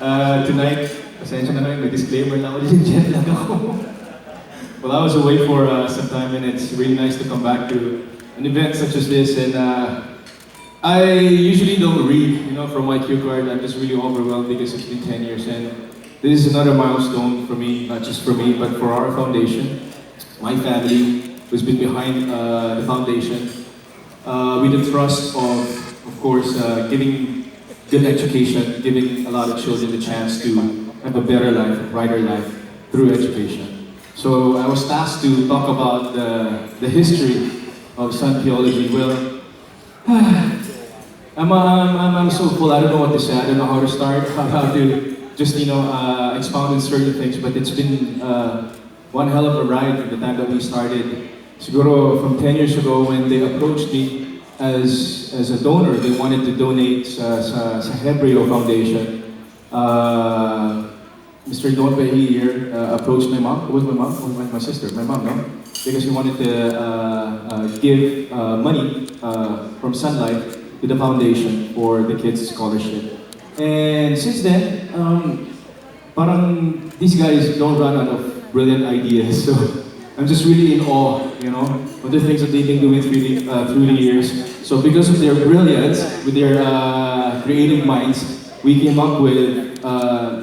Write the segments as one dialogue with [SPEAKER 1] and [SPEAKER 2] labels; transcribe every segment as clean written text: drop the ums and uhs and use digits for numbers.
[SPEAKER 1] Tonight, pasensya na lang, may disclaimer na ako, jet lag ako. Well, I was away for some time and it's really nice to come back to an event such as this. And I usually don't read, from my cue card. I'm just really overwhelmed because it's been 10 years and this is another milestone for me, not just for me, but for our foundation, my family, who's been behind the foundation, with the trust of course, giving good education, giving a lot of children the chance to have a better life, a brighter life through education. So I was tasked to talk about the history of Sunpiology. Well, I'm so full. I don't know what to say. I don't know how to start, how to just expound on certain things. But it's been one hell of a ride from the time that we started. Siguro from 10 years ago when they approached me as a donor, they wanted to donate sa Hebreo Foundation. Mr. Don Pehi here approached my mom. Who was my mom? Or my sister? My mom, no? Because he wanted to give money from Sun Life to the foundation for the kids' scholarship. And since then, parang these guys don't run out of brilliant ideas. So I'm just really in awe, of the things that they've been doing through the years. So because of their brilliance, with their creative minds, we came up with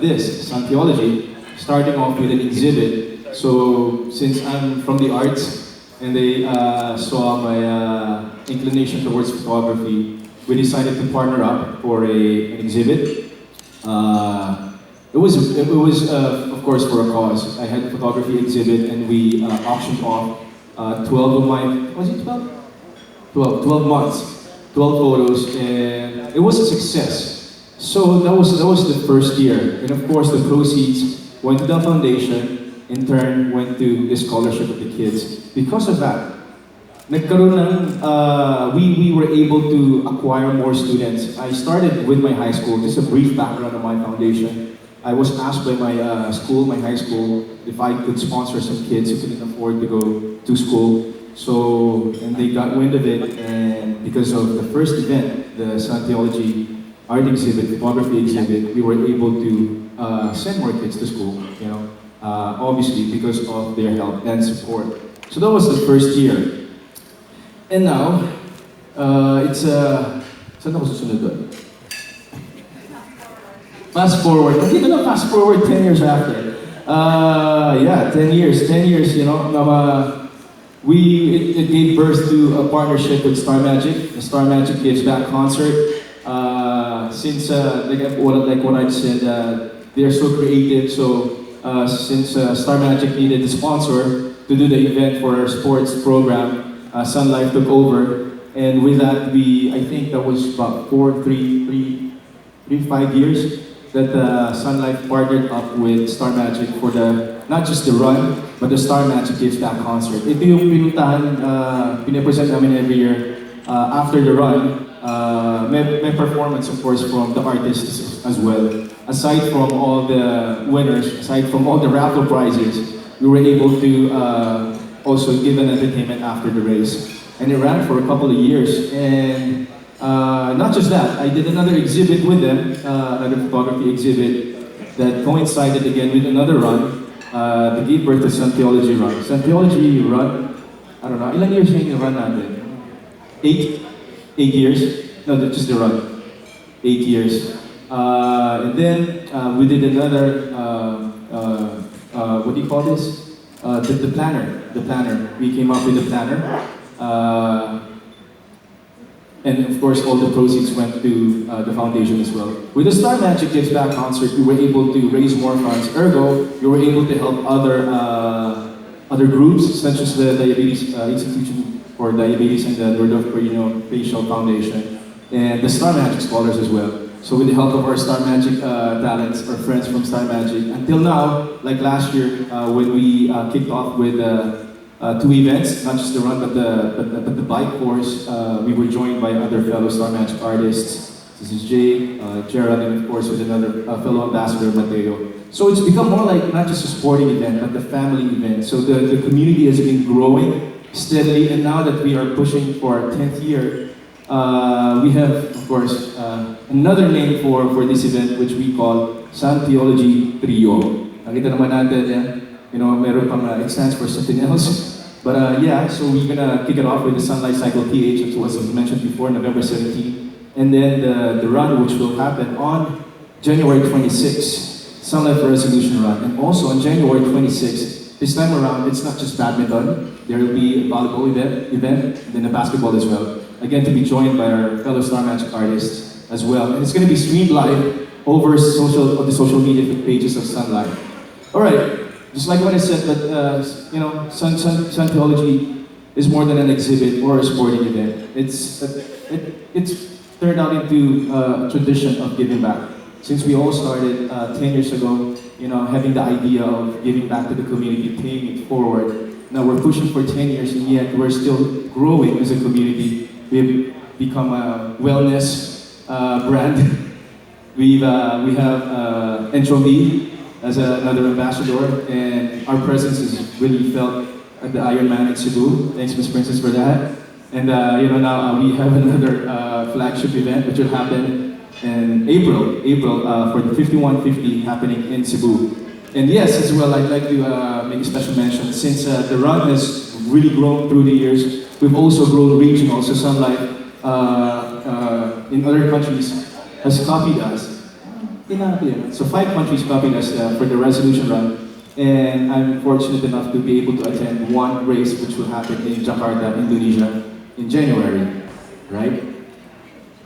[SPEAKER 1] this, Sunpiology, starting off with an exhibit. So since I'm from the arts and they saw my inclination towards photography, we decided to partner up for an exhibit. It was of course for a cause. I had a photography exhibit and we auctioned off 12 of my, was it 12? 12 months, 12 photos, and it was a success. So that was the first year, and of course the proceeds went to the foundation, in turn went to the scholarship of the kids. Because of that, nagkaroon ng, we were able to acquire more students. I started with my high school. Just a brief background of my foundation. I was asked by my high school, if I could sponsor some kids who couldn't afford to go to school. So, and they got wind of it, and because of the first event, the Sunpiology art exhibit, photography exhibit, we were able to send more kids to school, obviously because of their help and support. So that was the first year. And now, it's saan ako susunod doon? Fast forward, fast forward 10 years after. 10 years, it gave birth to a partnership with Star Magic, the Star Magic Gives Back concert. Since, like what I said, they're so creative, so since Star Magic needed a sponsor to do the event for our sports program, Sun Life took over, and with that, I think that was about 5 years that Sun Life partnered up with Star Magic for not just the run, but the Star Magic Gives Back concert. Ito yung pinuntahan, pinapresent namin every year after the run. May performance, of course, from the artists as well. Aside from all the winners, aside from all the raffle prizes, we were able to also give an entertainment after the race. And it ran for a couple of years. And not just that, I did another exhibit with them, another photography exhibit that coincided again with another run to give birth to Sunpiology run. Sunpiology run, I don't know, ilang years yung run natin? 8 years? No, just the run. 8 years. And then we did another, what do you call this? The planner. The planner. We came up with the planner. And of course, all the proceeds went to the foundation as well. With the Star Magic Gives Back concert, we were able to raise more funds. Ergo, we were able to help other groups, such as the Diabetes Institution for Diabetes and the Lord of Perino Facial Foundation, and the Star Magic Scholars as well. So with the help of our Star Magic talents, our friends from Star Magic, until now, like last year, when we kicked off with 2 events, not just the run, but the bike course, we were joined by other fellow Star Magic artists. This is Jay, Gerald, and of course with another fellow ambassador, Mateo. So it's become more like not just a sporting event, but the family event. So the community has been growing steadily, and now that we are pushing for our 10th year, we have, of course, another name for this event which we call Sunpiology Trio. Nakita naman natin yan. Meron pang it stands for something else. But yeah, so we're gonna kick it off with the Sunlight Cycle PH, which was mentioned before, November 17. And then the run, which will happen on January 26, Sunlight for Resolution Run. And also on January 26, this time around, it's not just badminton. There will be a volleyball event, and then a basketball as well. Again, to be joined by our fellow Star Magic artists as well. And it's going to be streamed live over the social media pages of Sunlight. All right, just like what I said, that Sunpiology is more than an exhibit or a sporting event. It's turned out into a tradition of giving back. Since we all started 10 years ago, having the idea of giving back to the community, paying it forward. Now we're pushing for 10 years, and yet we're still growing as a community. We've become a wellness brand. We have Encho Lee as another ambassador, and our presence is really felt at the Ironman in Cebu. Thanks, Miss Princess, for that. And now we have another flagship event which will happen in April for the 5150 happening in Cebu. And yes, as well, I'd like to make a special mention, since the run has really grown through the years, we've also grown regional, so Sunlight in other countries has copied us. So 5 countries copied us for the Resolution Run, and I'm fortunate enough to be able to attend one race which will happen in Jakarta, Indonesia in January, right?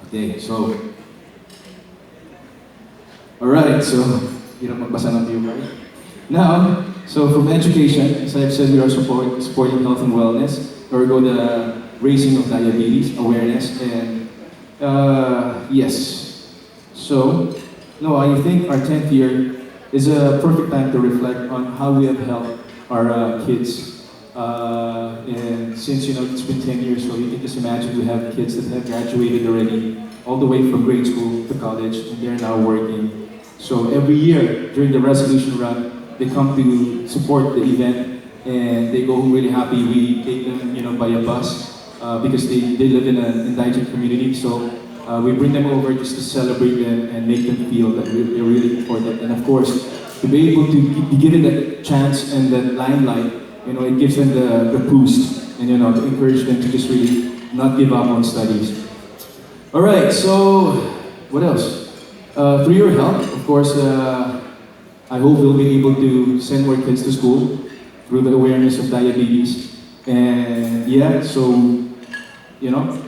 [SPEAKER 1] Okay, so alright, so magbasa ng view, right? Now, so from education, as I've said, we are supporting health and wellness, or go the raising of diabetes awareness, and yes. So, no, I think our 10th year is a perfect time to reflect on how we have helped our kids. And since it's been 10 years, so you can just imagine we have kids that have graduated already, all the way from grade school to college, and they're now working. So every year during the Resolution Run, they come to support the event, and they go really happy. We take them, by a bus because they live in an indigent community. So we bring them over just to celebrate them and make them feel that they're really important. And of course, to be able to be given that chance and that limelight, it gives them the boost, and to encourage them to just really not give up on studies. All right, so what else? Through your help, of course, I hope we'll be able to send more kids to school through the awareness of diabetes. And yeah, so,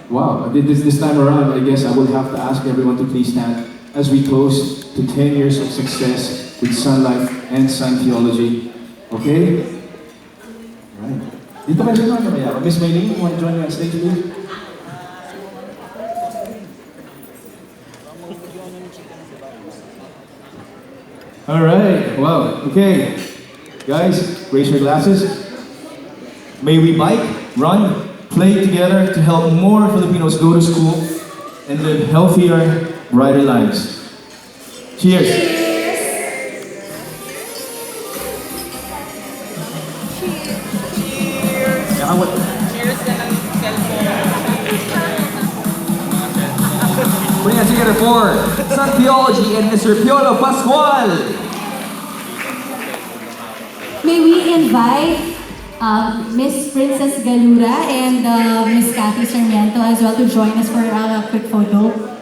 [SPEAKER 1] wow, this time around, I guess I will have to ask everyone to please stand as we close to 10 years of success with Sunlight and Sunpiology. Okay? Right. Dito kayo sa mga Miss Maylene, you want to join me on stage, please? All right, wow, okay. Guys, raise your glasses. May we bike, run, play together to help more Filipinos go to school and live healthier, brighter lives. Cheers.
[SPEAKER 2] Cheers na lang cellphone.
[SPEAKER 3] Putting it together for Sunpiology and Mr. Piolo Pascual.
[SPEAKER 4] May we invite Miss Princess Galura and Miss Cathy Sarmiento as well to join us for a quick photo.